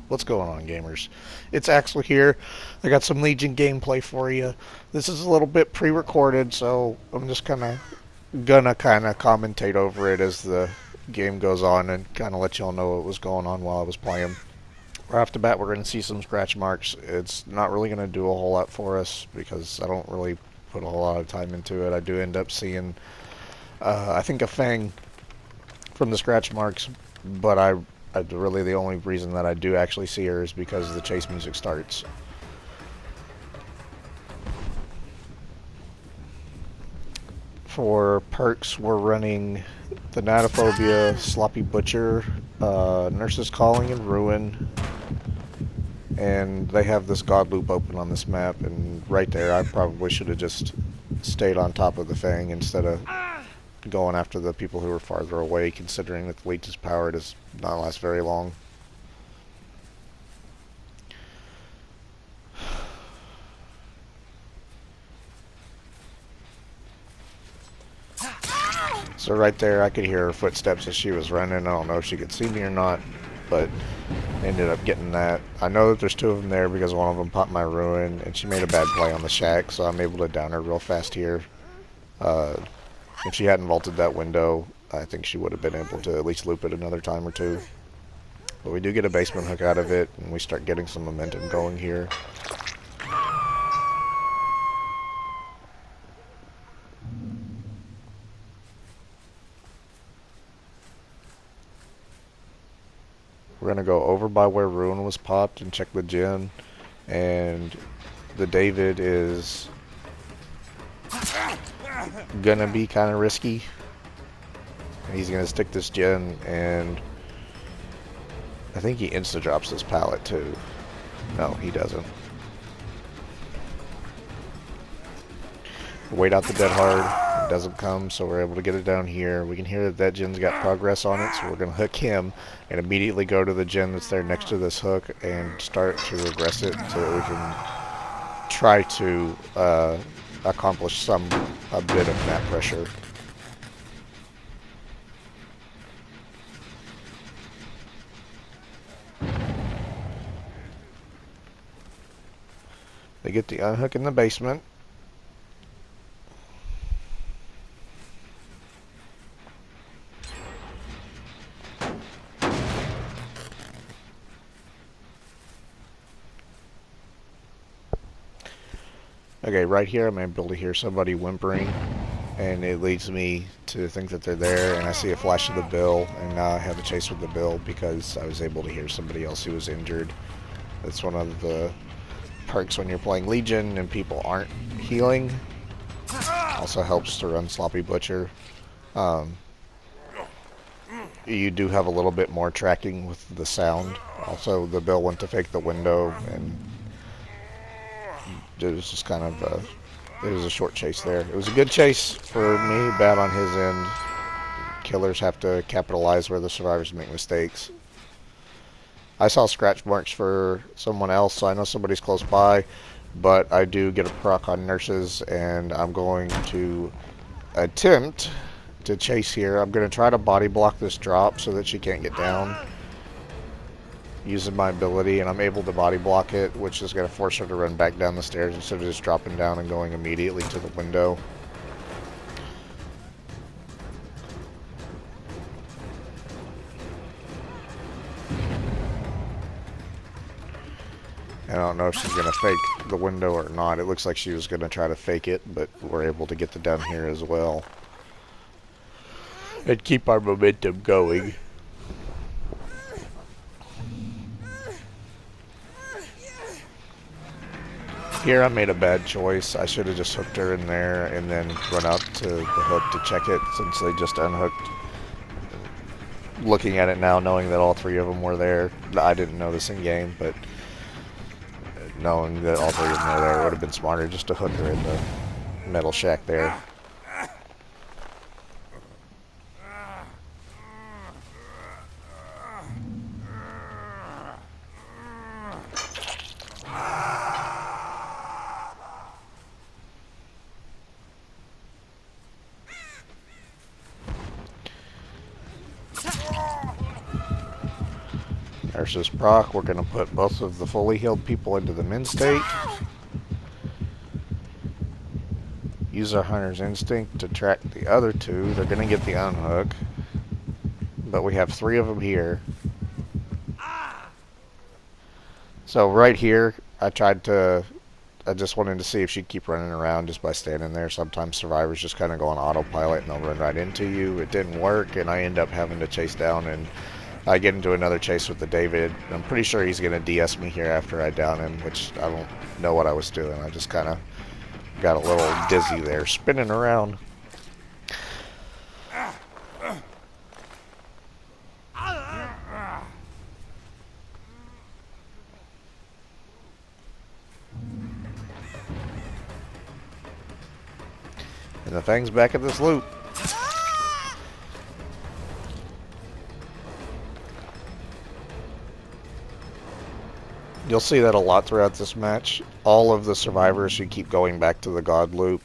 What's going on, gamers? It's Axel here. I got some Legion gameplay for you. This is a little bit pre-recorded, so I'm just gonna commentate over it as the game goes on and kind of let y'all know what was going on while I was playing. Right off the bat, we're gonna see some scratch marks. It's not really gonna do a whole lot for us because I don't really put a whole lot of time into it. I do end up seeing, I think, a fang from the scratch marks, but really the only reason that I do actually see her is because the chase music starts. For perks, we're running the Natophobia, Sloppy Butcher, Nurse's Calling, and Ruin. And they have this God Loop open on this map, and right there I probably should have just stayed on top of the Fang instead of going after the people who are farther away, considering that the Leech's power does not last very long. So right there, I could hear her footsteps as she was running. I don't know if she could see me or not, but ended up getting that. I know that there's two of them there because one of them popped my Ruin, and she made a bad play on the shack, so I'm able to down her real fast here. If she hadn't vaulted that window, I think she would have been able to at least loop it another time or two. But we do get a basement hook out of it, and we start getting some momentum going here. We're going to go over by where Ruin was popped and check the gen, and the David is gonna be kind of risky. He's gonna stick this gen, and I think he insta drops this pallet too. No, he doesn't. Wait out the dead hard. It doesn't come, so we're able to get it down here. We can hear that that gen's got progress on it, so we're gonna hook him and immediately go to the gen that's there next to this hook and start to regress it so that we can try to accomplish a bit of map pressure. They get the unhook in the basement. Okay, right here I'm able to hear somebody whimpering, and it leads me to think that they're there, and I see a flash of the bill, and now I have a chase with the bill because I was able to hear somebody else who was injured. That's one of the perks when you're playing Legion and people aren't healing. Also helps to run Sloppy Butcher. You do have a little bit more tracking with the sound. Also, the bill went to fake the window, and it was just kind of it was a short chase there. It was a good chase for me, bad on his end. Killers have to capitalize where the survivors make mistakes. I saw scratch marks for someone else, so I know somebody's close by, but I do get a proc on nurses, and I'm going to attempt to chase here. I'm going to try to body block this drop so that she can't get down using my ability, and I'm able to body block it, which is going to force her to run back down the stairs instead of just dropping down and going immediately to the window. I don't know if she's going to fake the window or not. It looks like she was going to try to fake it, but we're able to get the down here as well and keep our momentum going. Here I made a bad choice. I should have just hooked her in there and then run out to the hook to check it since they just unhooked. Looking at it now, knowing that all three of them were there, I didn't know this in game, but knowing that all three of them were there, it would have been smarter just to hook her in the metal shack there. There's this proc. We're going to put both of the fully healed people into the min state. Use our hunter's instinct to track the other two. They're going to get the unhook. But we have 3 of them here. So right here, I just wanted to see if she'd keep running around just by standing there. Sometimes survivors just kind of go on autopilot and they'll run right into you. It didn't work, and I end up having to chase down, and I get into another chase with the David. I'm pretty sure he's going to DS me here after I down him, which I don't know what I was doing. I just kind of got a little dizzy there, spinning around. And the thing's back at this loop. You'll see that a lot throughout this match. All of the survivors who keep going back to the God loop,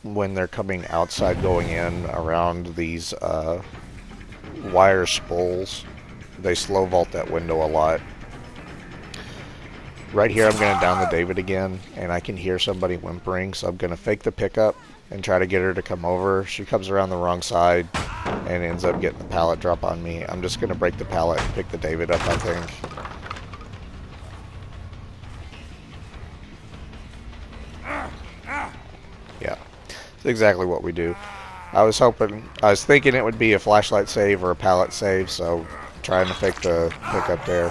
when they're coming outside, going in around these wire spools, they slow vault that window a lot. Right here, I'm going to down the David again, and I can hear somebody whimpering, so I'm going to fake the pickup and try to get her to come over. She comes around the wrong side and ends up getting the pallet drop on me. I'm just going to break the pallet and pick the David up, I think. Yeah, that's exactly what we do. I was thinking it would be a flashlight save or a pallet save, so trying to fake the pickup there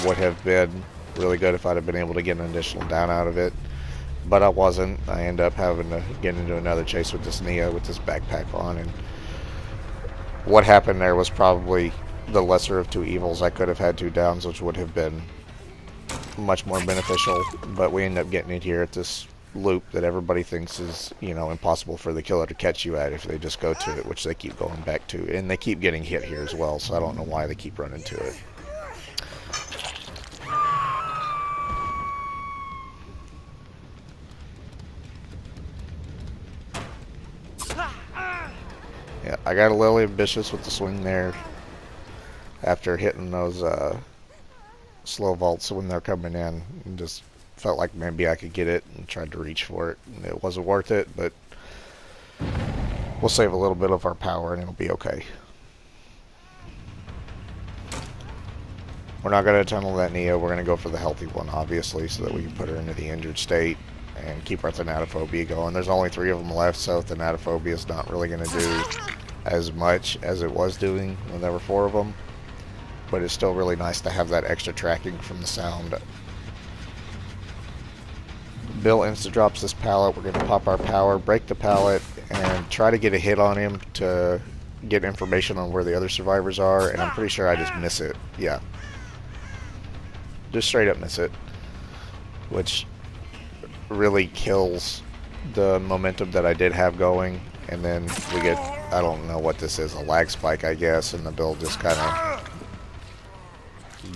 would have been really good if I'd have been able to get an additional down out of it. But I wasn't. I end up having to get into another chase with this Nia with this backpack on, and what happened there was probably the lesser of 2 evils. I could have had 2 downs, which would have been much more beneficial, but we end up getting it here at this loop that everybody thinks is, you know, impossible for the killer to catch you at if they just go to it, which they keep going back to, and they keep getting hit here as well, so I don't know why they keep running to it. Yeah, I got a little ambitious with the swing there after hitting those slow vaults when they're coming in, and just felt like maybe I could get it and tried to reach for it. It wasn't worth it, but we'll save a little bit of our power and it'll be okay. We're not going to tunnel that Nia. We're going to go for the healthy one, obviously, so that we can put her into the injured state and keep our thanatophobia going. There's only 3 of them left, so thanatophobia is not really going to do as much as it was doing when there were 4 of them. But it's still really nice to have that extra tracking from the sound. Bill insta-drops this pallet. We're going to pop our power, break the pallet, and try to get a hit on him to get information on where the other survivors are, and I'm pretty sure I just miss it. Yeah. Just straight up miss it. Which really kills the momentum that I did have going, and then we get, I don't know what this is, a lag spike, I guess, and the Bill just kind of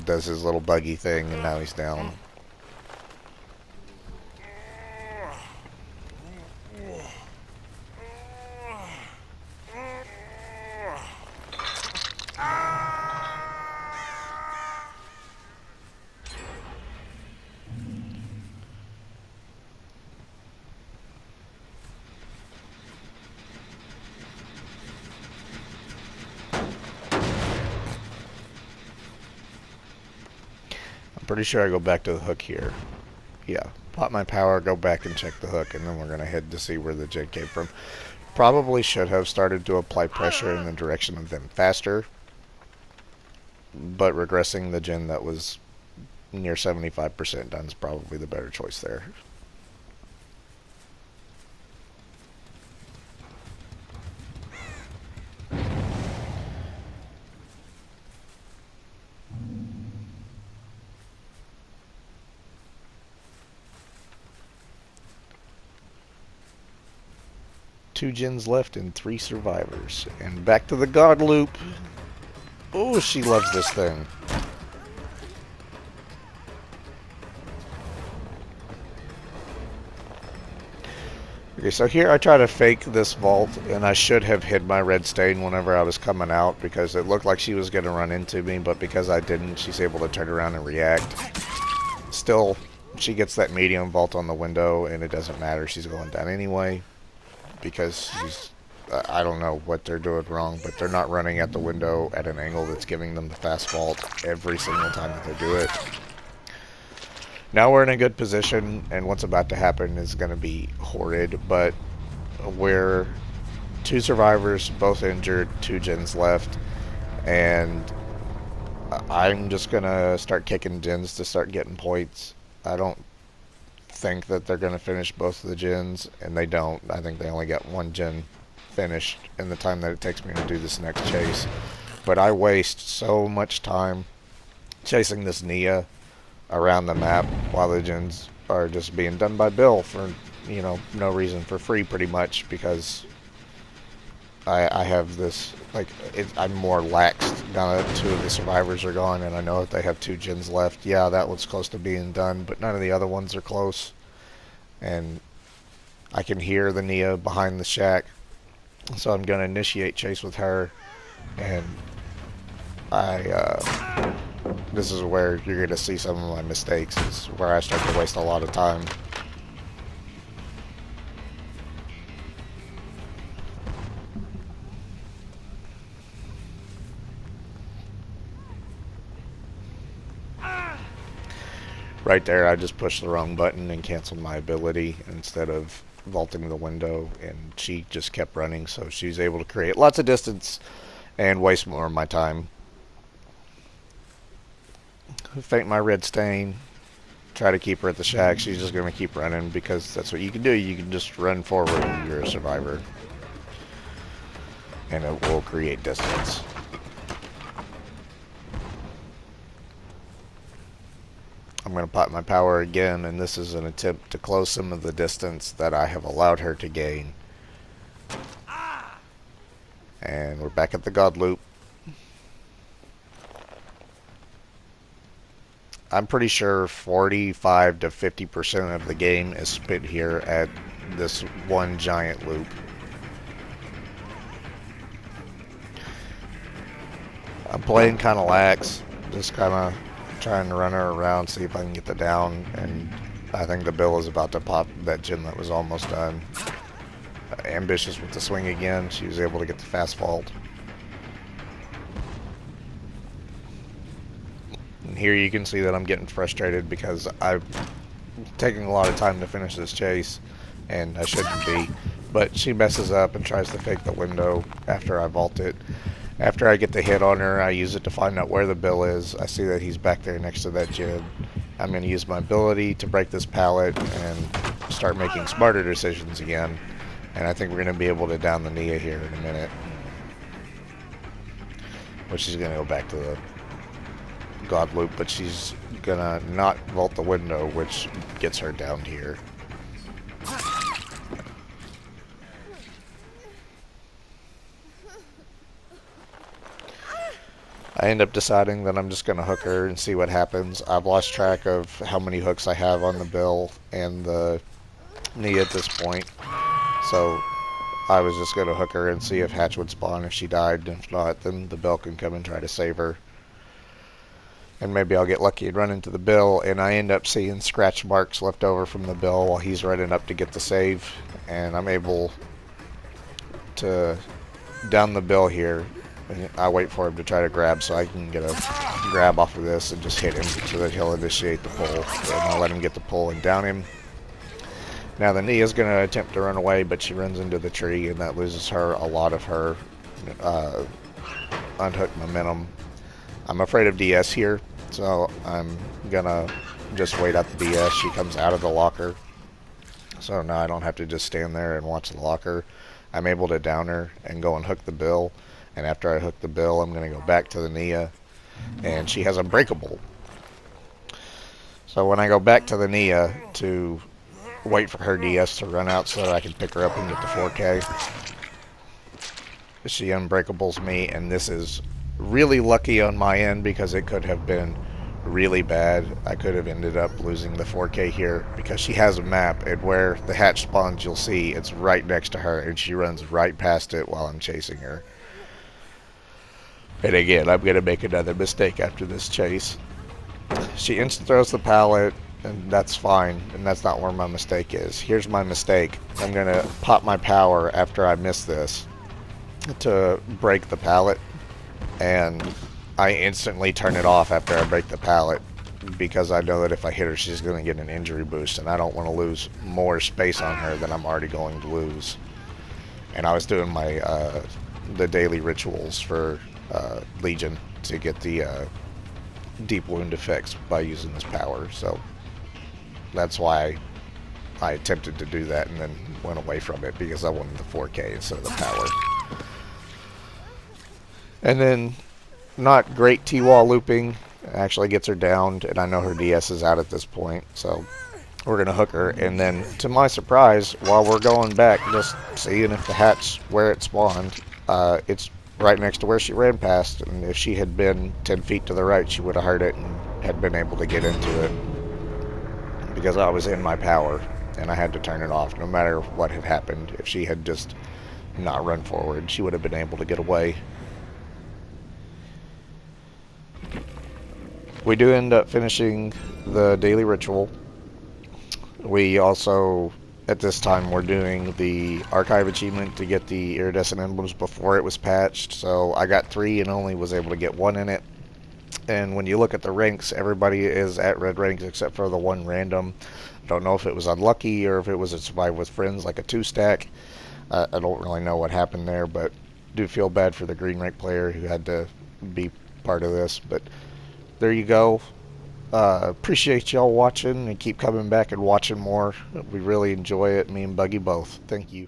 does his little buggy thing, and now he's down. Pretty sure I go back to the hook here. Yeah, pop my power, go back and check the hook, and then we're going to head to see where the gen came from. Probably should have started to apply pressure in the direction of them faster, but regressing the gen that was near 75% done is probably the better choice there. Two gens left and 3 survivors. And back to the God loop. Oh, she loves this thing. Okay, so here I try to fake this vault, and I should have hid my red stain whenever I was coming out because it looked like she was going to run into me, but because I didn't, she's able to turn around and react. Still, she gets that medium vault on the window, and it doesn't matter. She's going down anyway because she's... I don't know what they're doing wrong, but they're not running at the window at an angle that's giving them the fast vault every single time that they do it. Now we're in a good position, and what's about to happen is going to be horrid, but we're 2 survivors, both injured, 2 gens left, and I'm just going to start kicking gens to start getting points. I don't think that they're going to finish both of the gens, and they don't. I think they only got 1 gen finished in the time that it takes me to do this next chase. But I waste so much time chasing this Nia around the map while the gens are just being done by Bill for, you know, no reason, for free pretty much, because I have this, like, I'm more laxed now that 2 of the survivors are gone, and I know that they have 2 gens left. Yeah, that one's close to being done, but none of the other ones are close. And I can hear the Nia behind the shack, so I'm going to initiate chase with her, and this is where you're going to see some of my mistakes. This is where I start to waste a lot of time. Right there, I just pushed the wrong button and canceled my ability instead of vaulting the window, and she just kept running, so she's able to create lots of distance and waste more of my time. Fake my red stain, try to keep her at the shack. She's just going to keep running because that's what you can do. You can just run forward when you're a survivor, and it will create distance. I'm going to pop my power again, and this is an attempt to close some of the distance that I have allowed her to gain. And we're back at the God loop. I'm pretty sure 45 to 50% of the game is spent here at this one giant loop. I'm playing kind of lax, just kind of trying to run her around, see if I can get the down, and I think the Bill is about to pop that gen that was almost done. Ambitious with the swing again, she was able to get the fast vault. And here you can see that I'm getting frustrated because I'm taking a lot of time to finish this chase, and I shouldn't be. But she messes up and tries to fake the window after I vault it. After I get the hit on her, I use it to find out where the Bill is. I see that he's back there next to that gen. I'm going to use my ability to break this pallet and start making smarter decisions again. And I think we're going to be able to down the Nia here in a minute. Which is going to go back to the God loop, but she's going to not vault the window, which gets her down here. I end up deciding that I'm just going to hook her and see what happens. I've lost track of how many hooks I have on the Bill and the Nia at this point. So I was just going to hook her and see if Hatch would spawn if she died. If not, then the Bill can come and try to save her. And maybe I'll get lucky and run into the Bill, and I end up seeing scratch marks left over from the Bill while he's running up to get the save. And I'm able to down the Bill here. I wait for him to try to grab so I can get a grab off of this and just hit him so that he'll initiate the pull. And I'll let him get the pull and down him. Now the Nia's going to attempt to run away, but she runs into the tree, and that loses her a lot of her unhooked momentum. I'm afraid of DS here, so I'm going to just wait out the DS. She comes out of the locker, so now I don't have to just stand there and watch the locker. I'm able to down her and go and hook the Bill. And after I hook the Bill, I'm going to go back to the Nia, and she has Unbreakable. So when I go back to the Nia to wait for her DS to run out so that I can pick her up and get the 4K, she Unbreakables me, and this is really lucky on my end because it could have been really bad. I could have ended up losing the 4K here because she has a map, and where the hatch spawns, you'll see it's right next to her, and she runs right past it while I'm chasing her. And again, I'm going to make another mistake after this chase. She instant throws the pallet, and that's fine, and that's not where my mistake is. Here's my mistake. I'm going to pop my power after I miss this to break the pallet, and I instantly turn it off after I break the pallet because I know that if I hit her, she's going to get an injury boost, and I don't want to lose more space on her than I'm already going to lose. And I was doing my the daily rituals for Legion to get the deep wound effects by using this power, so that's why I attempted to do that and then went away from it, because I wanted the 4K instead of the power. And then, not great T-wall looping, actually gets her downed, and I know her DS is out at this point, so we're going to hook her. And then, to my surprise, while we're going back, just seeing if the hatch, where it spawned, it's right next to where she ran past, and if she had been 10 feet to the right, she would have heard it and had been able to get into it, because I was in my power, and I had to turn it off no matter what had happened. If she had just not run forward, she would have been able to get away. We do end up finishing the daily ritual. We also, at this time, we're doing the archive achievement to get the iridescent emblems before it was patched. So I got 3 and only was able to get 1 in it. And when you look at the ranks, everybody is at red ranks except for the one random. I don't know if it was unlucky or if it was a survive with friends, like a 2-stack. I don't really know what happened there, but do feel bad for the green rank player who had to be part of this. But there you go. Appreciate y'all watching, and keep coming back and watching more. We really enjoy it, me and Buggy both. Thank you.